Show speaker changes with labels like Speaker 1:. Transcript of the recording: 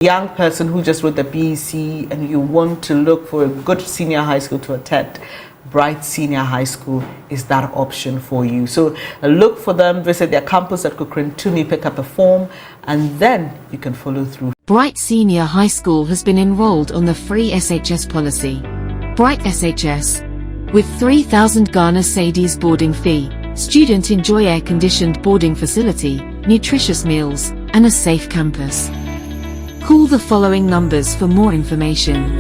Speaker 1: young person who just wrote the BEC and you want to look for a good senior high school to attend, Bright Senior High School is that option for you. So look for them, visit their campus at Kukrentumi, pick up a form, and then you can follow through.
Speaker 2: Bright Senior High School has been enrolled on the free SHS policy. Bright SHS. With 3,000 Ghana Cedis boarding fee, students enjoy air-conditioned boarding facility, nutritious meals, and a safe campus. Call the following numbers for more information.